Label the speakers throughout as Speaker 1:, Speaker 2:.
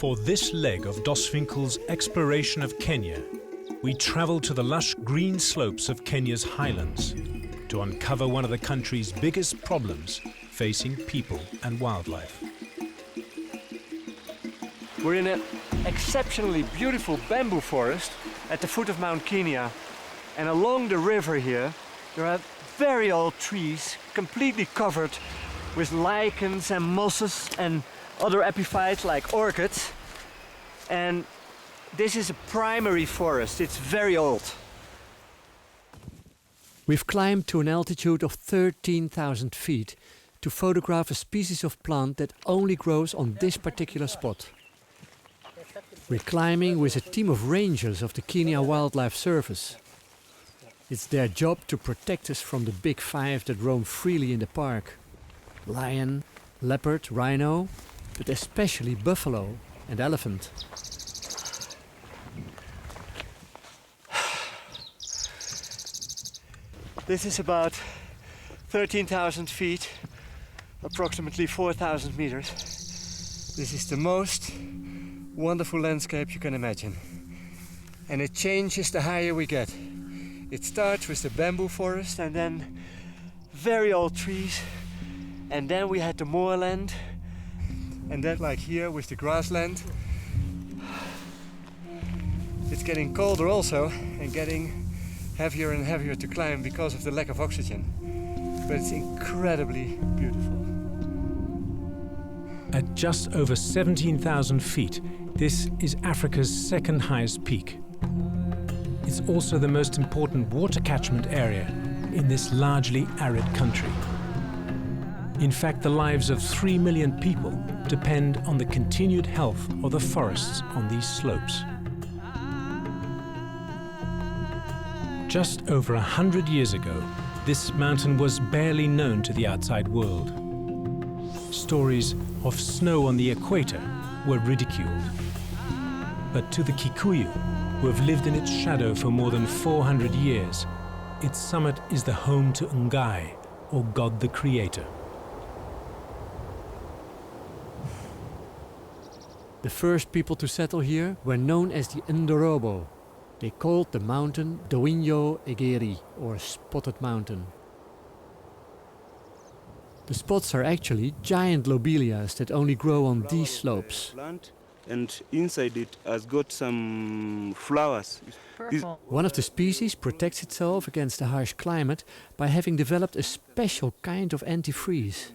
Speaker 1: For this leg of Doswinkel's exploration of Kenya, we travel to the lush green slopes of Kenya's highlands to uncover one of the country's biggest problems facing people and wildlife.
Speaker 2: We're in an exceptionally beautiful bamboo forest at the foot of Mount Kenya, and along the river here there are very old trees completely covered with lichens and mosses and other epiphytes like orchids. And this is a primary forest, it's very old.
Speaker 3: We've climbed to an altitude of 13,000 feet to photograph a species of plant that only grows on this particular spot. We're climbing with a team of rangers of the Kenya Wildlife Service. It's their job to protect us from the big five that roam freely in the park. Lion, leopard, rhino, but especially buffalo and elephant.
Speaker 2: This is about 13,000 feet, approximately 4,000 meters. This is the most wonderful landscape you can imagine. And it changes the higher we get. It starts with the bamboo forest and then very old trees. And then we had the moorland. And then like here with the grassland. It's getting colder also and getting heavier and heavier to climb because of the lack of oxygen. But it's incredibly beautiful.
Speaker 1: At just over 17,000 feet, this is Africa's second highest peak. It's also the most important water catchment area in this largely arid country. In fact, the lives of 3 million people depend on the continued health of the forests on these slopes. Just over 100 years ago, this mountain was barely known to the outside world. Stories of snow on the equator were ridiculed. But to the Kikuyu, who have lived in its shadow for more than 400 years, its summit is the home to Ngai, or God the Creator.
Speaker 3: The first people to settle here were known as the Ndorobo. They called the mountain Dowinyo Egeri, or Spotted Mountain. The spots are actually giant lobelias that only grow on these slopes.
Speaker 4: And inside it has got some flowers.
Speaker 3: One of the species protects itself against the harsh climate by having developed a special kind of antifreeze.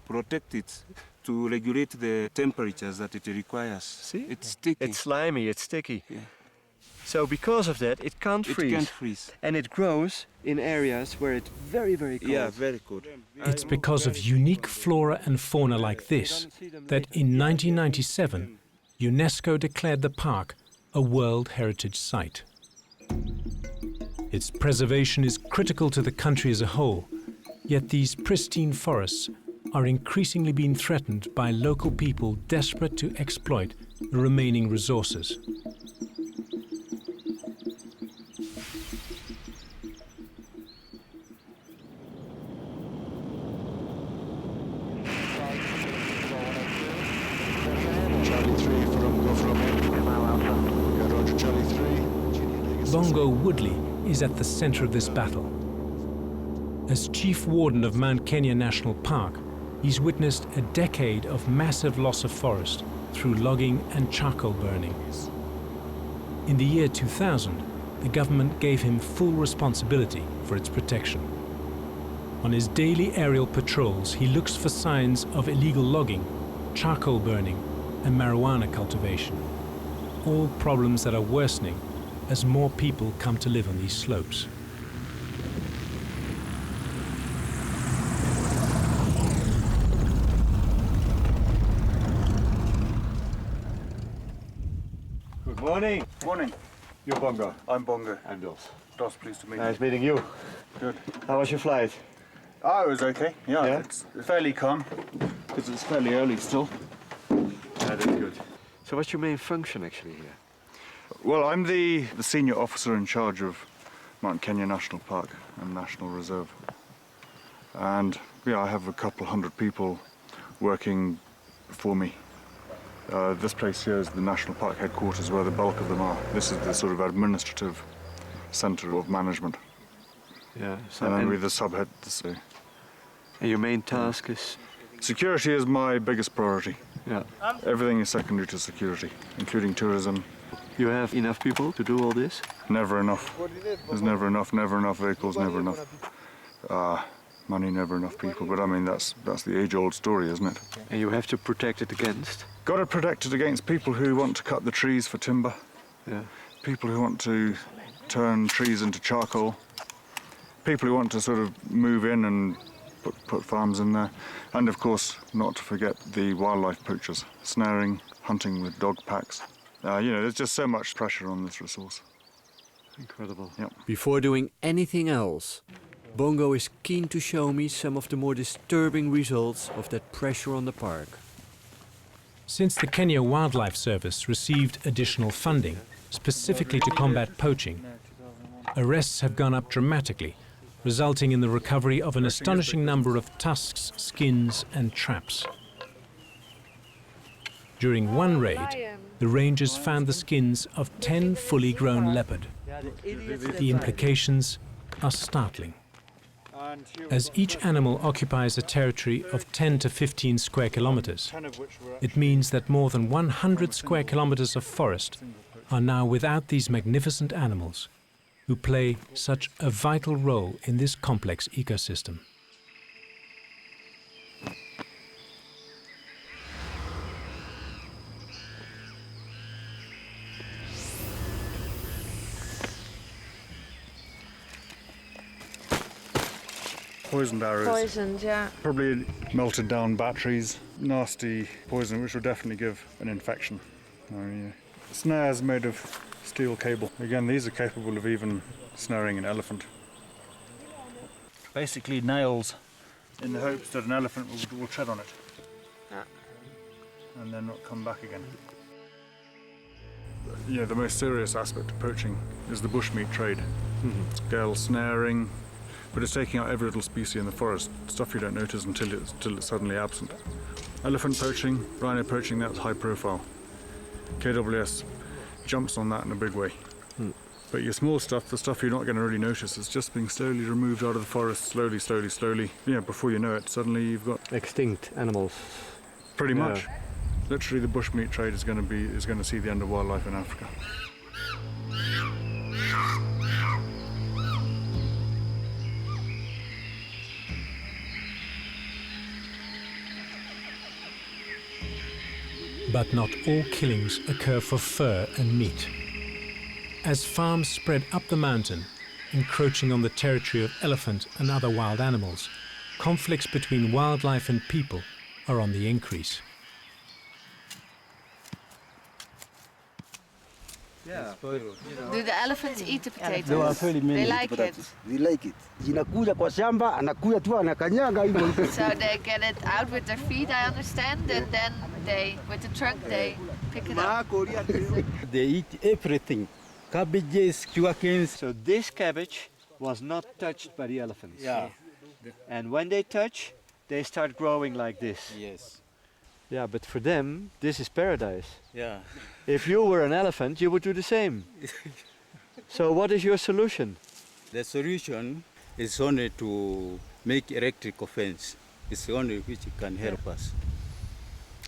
Speaker 4: Protect it to regulate the temperatures that it requires.
Speaker 2: See?
Speaker 4: It's sticky.
Speaker 2: It's slimy, it's sticky.
Speaker 4: Yeah.
Speaker 2: So because of that, it can't freeze.
Speaker 4: It can't freeze.
Speaker 2: And it grows in areas where it's very, very cold.
Speaker 4: Yeah, very cold.
Speaker 1: It's because of unique flora and fauna like this that in 1997, UNESCO declared the park a World Heritage Site. Its preservation is critical to the country as a whole, yet these pristine forests are increasingly being threatened by local people desperate to exploit the remaining resources. Bongo Woodley is at the center of this battle. As chief warden of Mount Kenya National Park, he's witnessed a decade of massive loss of forest through logging and charcoal burning. In the year 2000, the government gave him full responsibility for its protection. On his daily aerial patrols, he looks for signs of illegal logging, charcoal burning, and marijuana cultivation. All problems that are worsening as more people come to live on these slopes.
Speaker 2: Good morning.
Speaker 5: Morning.
Speaker 2: You're Bongo.
Speaker 5: I'm Bongo.
Speaker 2: I'm Dos.
Speaker 5: Dos, pleased to meet you.
Speaker 2: Nice meeting you.
Speaker 5: Good.
Speaker 2: How was your flight?
Speaker 5: Oh, it was okay. Yeah,
Speaker 2: Yeah?
Speaker 5: it's fairly calm because it's fairly early still.
Speaker 2: That is good. So what's your main function actually here?
Speaker 5: Well, I'm the senior officer in charge of Mount Kenya National Park and National Reserve. And yeah, I have a couple hundred people working for me. This place here is the National Park headquarters where the bulk of them are. This is the sort of administrative centre of management.
Speaker 2: Yeah. So
Speaker 5: And then
Speaker 2: and,
Speaker 5: with the subhead. So
Speaker 2: and your main task is.
Speaker 5: security is my biggest priority.
Speaker 2: Yeah.
Speaker 5: Everything is secondary to security, including tourism.
Speaker 2: You have enough people to do all this?
Speaker 5: Never enough. There's never enough vehicles, never enough money, never enough people. But I mean, that's the age-old story, isn't it?
Speaker 2: And you have to protect it against.
Speaker 5: Got to protect it against people who want to cut the trees for timber,
Speaker 2: Yeah.
Speaker 5: people who want to turn trees into charcoal, people who want to sort of move in and put farms in there, and of course, not to forget the wildlife poachers, snaring, hunting with dog packs. You know, there's just so much pressure on this resource.
Speaker 2: Incredible.
Speaker 5: Yep.
Speaker 3: Before doing anything else, Bongo is keen to show me some of the more disturbing results of that pressure on the park.
Speaker 1: Since the Kenya Wildlife Service received additional funding specifically to combat poaching, arrests have gone up dramatically, resulting in the recovery of an astonishing number of tusks, skins and traps. During one raid, the rangers found the skins of 10 fully grown leopard. The implications are startling. As each animal occupies a territory of 10 to 15 square kilometers, it means that more than 100 square kilometers of forest are now without these magnificent animals, who play such a vital role in this complex ecosystem.
Speaker 5: Poisoned arrows.
Speaker 6: Poisoned, yeah.
Speaker 5: Probably melted down batteries. Nasty poison, which will definitely give an infection. Snares made of steel cable. Again, these are capable of even snaring an elephant. Basically nails in the hopes that an elephant will tread on it. And then not come back again. You know, the most serious aspect of poaching is the bushmeat trade. Scale snaring, but it's taking out every little species in the forest, stuff you don't notice until it's suddenly absent. Elephant poaching, rhino poaching, that's high profile. KWS jumps on that in a big way. But your small stuff, the stuff you're not going to really notice, is just being slowly removed out of the forest, slowly, slowly, slowly. Yeah, before you know it, suddenly you've got
Speaker 3: Extinct animals.
Speaker 5: pretty much. Literally, the bushmeat trade is going to see the end of wildlife in Africa.
Speaker 1: But not all killings occur for fur and meat. As farms spread up the mountain, encroaching on the territory of elephant and other wild animals, conflicts between wildlife and people are on the increase.
Speaker 6: Do the elephants eat the potatoes?
Speaker 7: There are very many
Speaker 6: They like it.
Speaker 7: potatoes. They like it. Zinakuja kwa shamba, anakuja tu anakanyaga hivyo.
Speaker 6: So they get it out with their feet, I understand, and then they, with the trunk, they pick it up.
Speaker 7: They eat everything. Cabbages, sugarcanes.
Speaker 2: So this cabbage was not touched by the elephants.
Speaker 7: Yeah.
Speaker 2: And when they touch, they start growing like this.
Speaker 7: Yes.
Speaker 2: Yeah, but for them, this is paradise.
Speaker 7: Yeah.
Speaker 2: If you were an elephant, you would do the same. So what is your solution?
Speaker 7: The solution is only to make electrical fence. It's the only which can help us.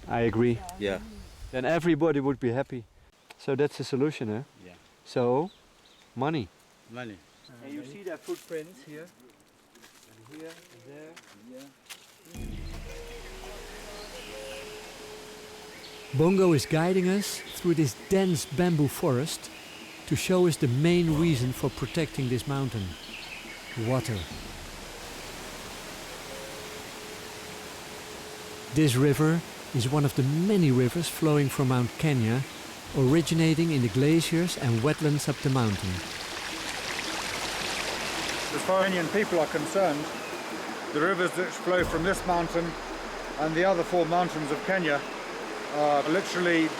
Speaker 2: I agree.
Speaker 7: Yeah.
Speaker 2: Then everybody would be happy. So that's the solution, huh?
Speaker 7: Yeah.
Speaker 2: So, money.
Speaker 7: Money.
Speaker 2: And you see their footprints here, and here, and there. Yeah.
Speaker 3: Bongo is guiding us through this dense bamboo forest to show us the main reason for protecting this mountain: water. This river is one of the many rivers flowing from Mount Kenya, originating in the glaciers and wetlands up the mountain.
Speaker 5: As far as Kenyan people are concerned, the rivers that flow from this mountain and the other 4 mountains of Kenya are literally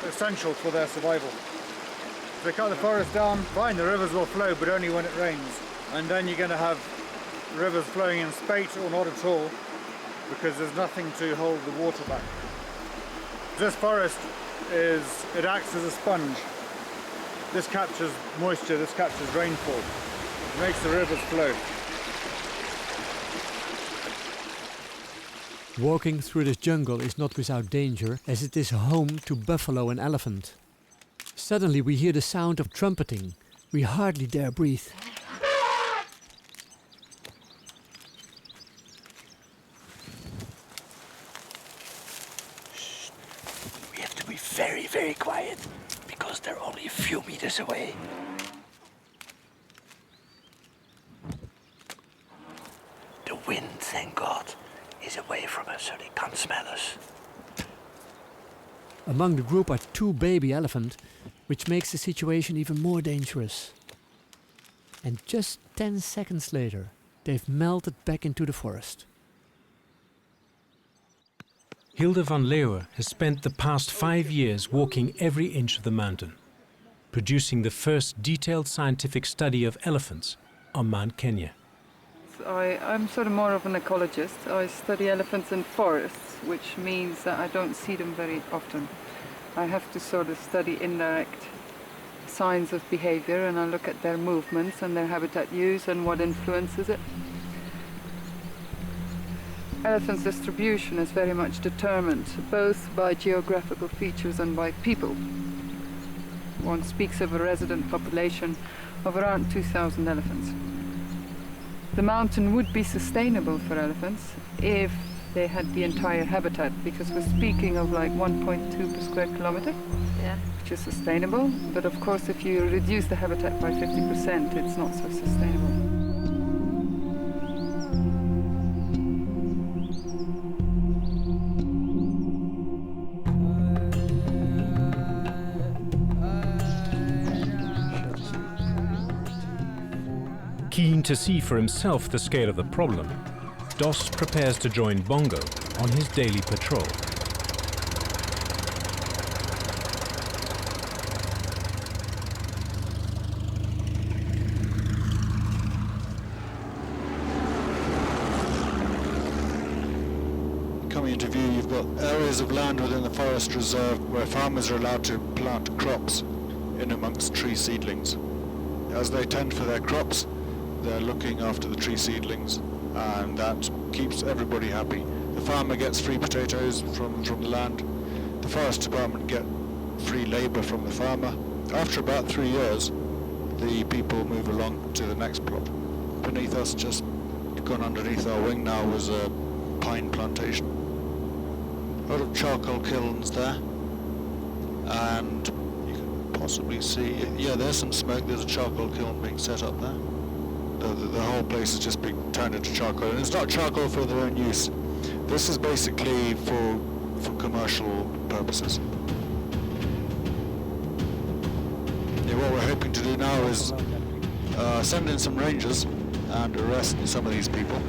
Speaker 5: essential for their survival. If they cut the forest down, fine, the rivers will flow, but only when it rains. And then you're going to have rivers flowing in spate or not at all, because there's nothing to hold the water back. This forest it acts as a sponge. This captures moisture, this captures rainfall. It makes the rivers flow.
Speaker 3: Walking through this jungle is not without danger, as it is home to buffalo and elephant. Suddenly we hear the sound of trumpeting. We hardly dare breathe.
Speaker 8: We have to be very, very quiet, because they're only a few meters away. The wind, thank God, is away from us, so they can't smell us.
Speaker 3: Among the group are 2 baby elephants, which makes the situation even more dangerous. And just 10 seconds later, they've melted back into the forest.
Speaker 1: Hilde van Leeuwen has spent the past 5 years walking every inch of the mountain, producing the first detailed scientific study of elephants on Mount Kenya.
Speaker 9: I'm sort of more of an ecologist. I study elephants in forests, which means that I don't see them very often. I have to sort of study indirect signs of behavior, and I look at their movements and their habitat use and what influences it. Elephants' distribution is very much determined both by geographical features and by people. One speaks of a resident population of around 2,000 elephants. The mountain would be sustainable for elephants if they had the entire habitat, because we're speaking of like 1.2 per square kilometer, which is sustainable. But of course, if you reduce the habitat by 50%, it's not so sustainable.
Speaker 1: Keen to see for himself the scale of the problem, Dos prepares to join Bongo on his daily patrol.
Speaker 10: Coming into view, you've got areas of land within the forest reserve where farmers are allowed to plant crops in amongst tree seedlings. As they tend for their crops, they're looking after the tree seedlings, and that keeps everybody happy. The farmer gets free potatoes from the land. The forest department get free labour from the farmer. After about 3 years, the people move along to the next plot. Beneath us, just gone underneath our wing now, was a pine plantation. A lot of charcoal kilns there, and you can possibly see, yeah, there's some smoke. There's a charcoal kiln being set up there. The whole place is just being turned into charcoal, and it's not charcoal for their own use. This is basically for commercial purposes. Yeah, what we're hoping to do now is send in some rangers and arrest some of these people.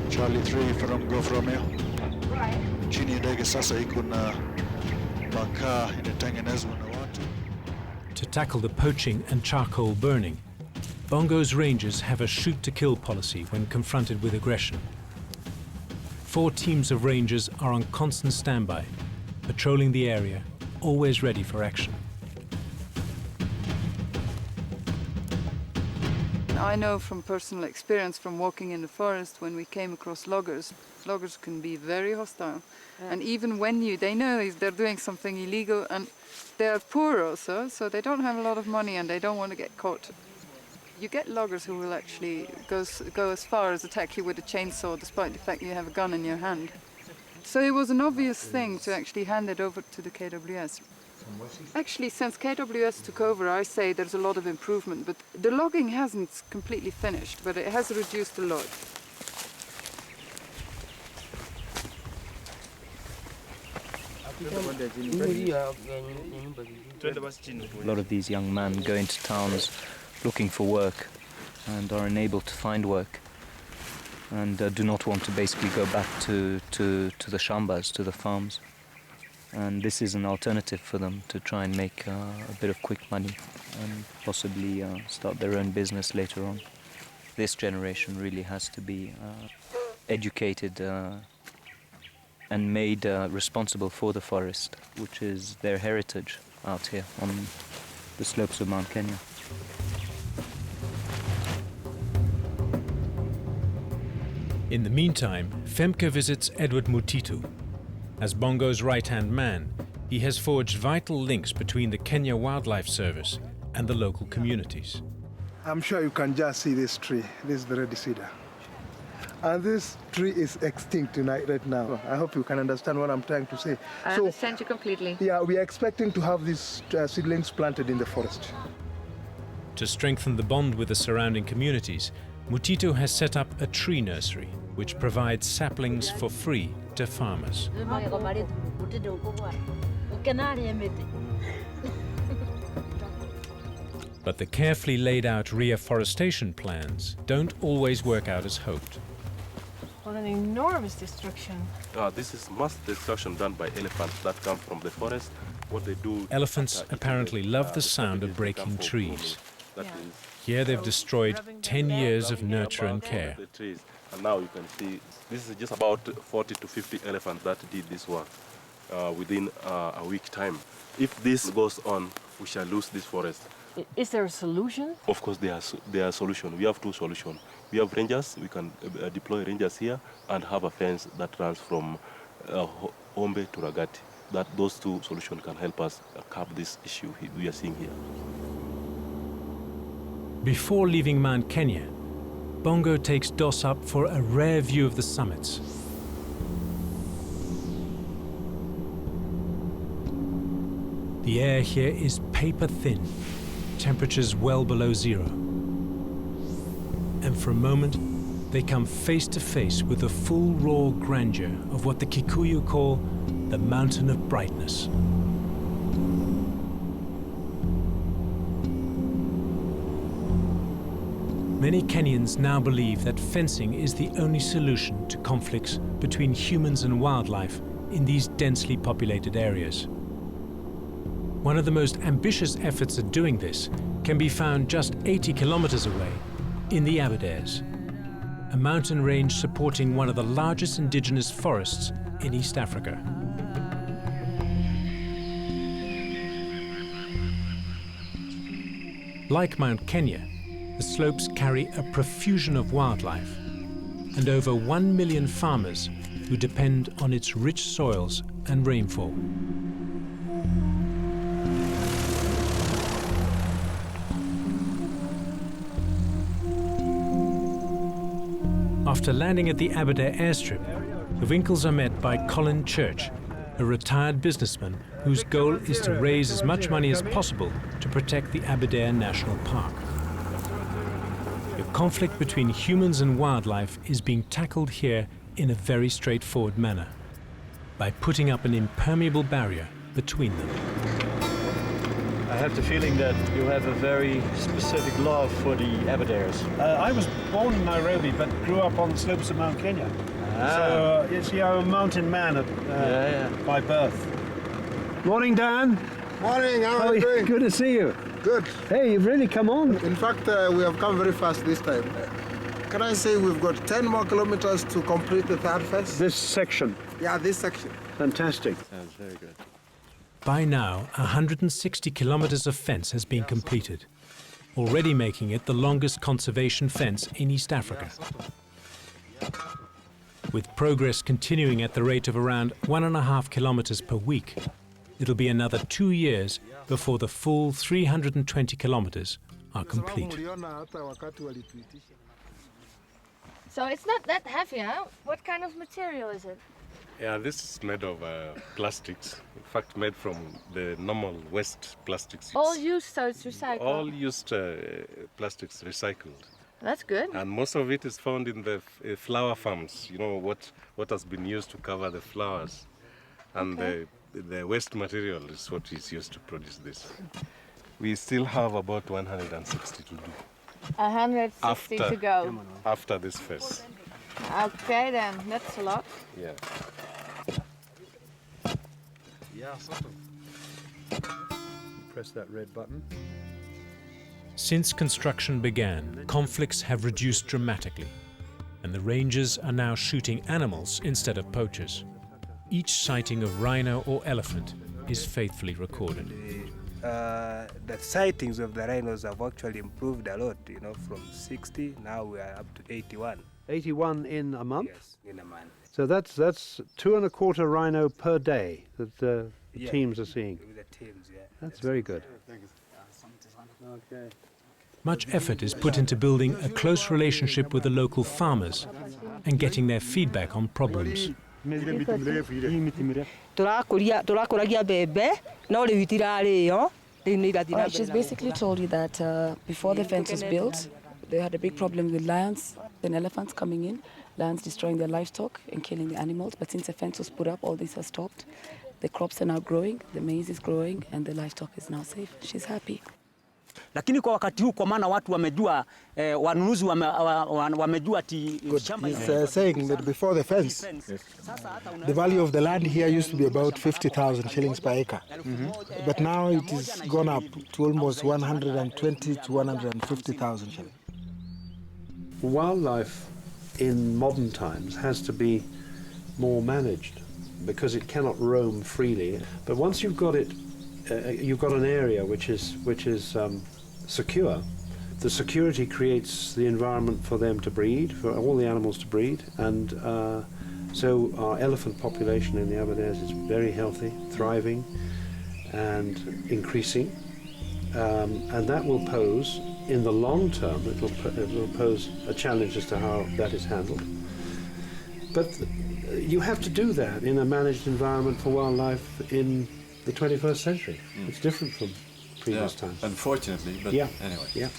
Speaker 10: Charlie 3 from Gofromeo. Chini ndege sasa iko na makaa inatengenezwa na watu.
Speaker 1: To tackle the poaching and charcoal burning, Bongo's rangers have a shoot-to-kill policy when confronted with aggression. 4 teams of rangers are on constant standby, patrolling the area, always ready for action.
Speaker 9: I know from personal experience from walking in the forest, when we came across loggers can be very hostile. And even when they know they're doing something illegal, and they're poor also, so they don't have a lot of money and they don't want to get caught. You get loggers who will actually go as far as attack you with a chainsaw, despite the fact you have a gun in your hand. So it was an obvious thing to actually hand it over to the KWS. Actually, since KWS took over, I say there's a lot of improvement, but the logging hasn't completely finished, but it has reduced a lot.
Speaker 11: A lot of these young men go into towns looking for work and are unable to find work, and do not want to basically go back to the shambas, to the farms. And this is an alternative for them to try and make a bit of quick money and possibly start their own business later on. This generation really has to be educated and made responsible for the forest, which is their heritage out here on the slopes of Mount Kenya.
Speaker 1: In the meantime, Femke visits Edward Mutitu. As Bongo's right-hand man, he has forged vital links between the Kenya Wildlife Service and the local communities.
Speaker 12: I'm sure you can just see this tree. This is the red cedar. And this tree is extinct right now. I hope you can understand what I'm trying to say.
Speaker 6: I understand you completely.
Speaker 12: Yeah, we are expecting to have these seedlings planted in the forest.
Speaker 1: To strengthen the bond with the surrounding communities, Mutitu has set up a tree nursery, which provides saplings for free to farmers. But the carefully laid out reforestation plans don't always work out as hoped.
Speaker 13: What an enormous destruction.
Speaker 14: This is mass destruction done by elephants that come from the forest. What they do...
Speaker 1: Elephants apparently love the sound of breaking trees. Here they've destroyed 10 years of nurture and care.
Speaker 14: And now you can see, this is just about 40 to 50 elephants that did this work within a week time. If this goes on, we shall lose this forest.
Speaker 13: Is there a solution?
Speaker 14: Of course, there are solutions. We have two solutions. We have rangers. We can deploy rangers here and have a fence that runs from Ombe to Ragati. Those two solutions can help us curb this issue we are seeing here.
Speaker 1: Before leaving Mount Kenya, Bongo takes Dos up for a rare view of the summits. The air here is paper thin, temperatures well below zero. And for a moment, they come face to face with the full raw grandeur of what the Kikuyu call the Mountain of Brightness. Many Kenyans now believe that fencing is the only solution to conflicts between humans and wildlife in these densely populated areas. One of the most ambitious efforts at doing this can be found just 80 kilometers away in the Aberdares, a mountain range supporting one of the largest indigenous forests in East Africa. Like Mount Kenya, the slopes carry a profusion of wildlife and over 1 million farmers who depend on its rich soils and rainfall. After landing at the Aberdare airstrip, the Winkles are met by Colin Church, a retired businessman whose goal is to raise as much money as possible to protect the Aberdare National Park. The conflict between humans and wildlife is being tackled here in a very straightforward manner, by putting up an impermeable barrier between them.
Speaker 15: I have the feeling that you have a very specific love for the Aberdares.
Speaker 16: I was born in Nairobi, but grew up on the slopes of Mount Kenya. So I'm a mountain man by birth. Morning, Dan.
Speaker 17: Morning, how are you doing?
Speaker 16: Good to see you.
Speaker 17: Good.
Speaker 16: Hey, you've really come on.
Speaker 17: In fact, we have come very fast this time. Can I say we've got 10 more kilometers to complete the third phase?
Speaker 16: This section?
Speaker 17: Yeah, this section.
Speaker 16: Fantastic.
Speaker 15: Sounds very good.
Speaker 1: By now, 160 kilometers of fence has been completed, already making it the longest conservation fence in East Africa. With progress continuing at the rate of around 1.5 kilometers per week, it'll be another 2 years before the full 320 kilometers are complete.
Speaker 6: So it's not that heavy, huh? What kind of material is it?
Speaker 14: Yeah, this is made of plastics. In fact, made from the normal waste plastics.
Speaker 6: All used, so it's recycled?
Speaker 14: All used plastics recycled.
Speaker 6: That's good.
Speaker 14: And most of it is found in the flower farms. You know, what has been used to cover the flowers. And the waste material is what is used to produce this. We still have about 160 to do.
Speaker 6: 160 to go.
Speaker 14: After this phase.
Speaker 6: Okay then, that's a lot.
Speaker 14: Yeah.
Speaker 16: Yeah, sort of. Press that red button.
Speaker 1: Since construction began, conflicts have reduced dramatically, and the rangers are now shooting animals instead of poachers. each sighting of rhino or elephant is faithfully recorded.
Speaker 18: The sightings of the rhinos have actually improved a lot, you know, from 60, now we are up to 81.
Speaker 16: 81 in a month?
Speaker 18: Yes, in a month.
Speaker 16: So that's 2.25 rhino per day that the teams are seeing.
Speaker 18: With the teams, yeah.
Speaker 16: That's very good.
Speaker 18: Okay.
Speaker 1: Much effort is put into building a close relationship with the local farmers and getting their feedback on problems.
Speaker 19: She's basically told you that before the fence was built, they had a big problem with lions and elephants coming in, lions destroying their livestock and killing the animals. But since the fence was put up, all this has stopped. The crops are now growing, the maize is growing, and the livestock is now safe. She's happy.
Speaker 20: Lakini kwa wakati huu, kwa maana watu wamejua, wanunuzi wamejua ati shamba.
Speaker 17: He's saying that before the fence, the value of the land here used to be about 50,000 shillings per acre. But now it is gone up to almost 120 to 150,000 shillings.
Speaker 16: Wildlife in modern times has to be more managed because it cannot roam freely. But once you've got it, you've got an area which is secure. The security creates the environment for them to breed, for all the animals to breed, and so our elephant population in the Aberdares is very healthy, thriving, and increasing. And that will pose, in the long term, it will pose a challenge as to how that is handled. But you have to do that in a managed environment for wildlife in the 21st century. It's different from previous times.
Speaker 21: Unfortunately, but anyway.
Speaker 16: Yeah.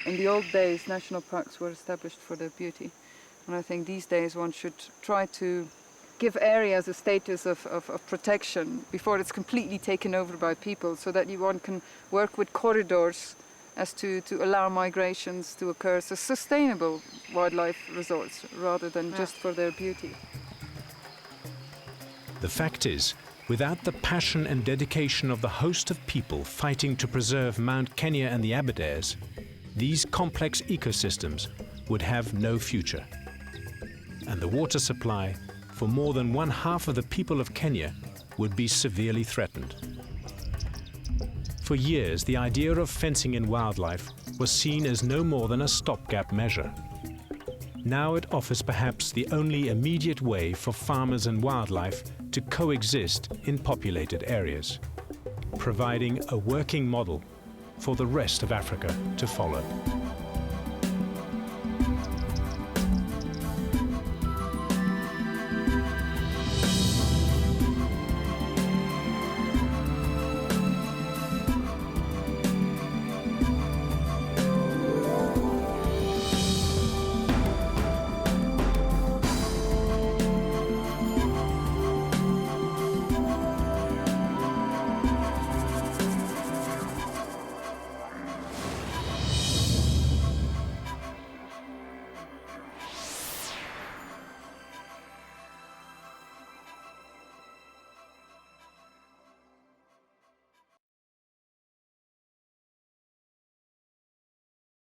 Speaker 9: In the old days, national parks were established for their beauty. And I think these days one should try to give areas a status of protection before it's completely taken over by people, so that one can work with corridors as to allow migrations to occur, so sustainable wildlife resorts rather than just for their beauty.
Speaker 1: The fact is, without the passion and dedication of the host of people fighting to preserve Mount Kenya and the Aberdares, these complex ecosystems would have no future. And the water supply for more than 1/2 of the people of Kenya would be severely threatened. For years, the idea of fencing in wildlife was seen as no more than a stopgap measure. Now it offers perhaps the only immediate way for farmers and wildlife to coexist in populated areas, providing a working model for the rest of Africa to follow.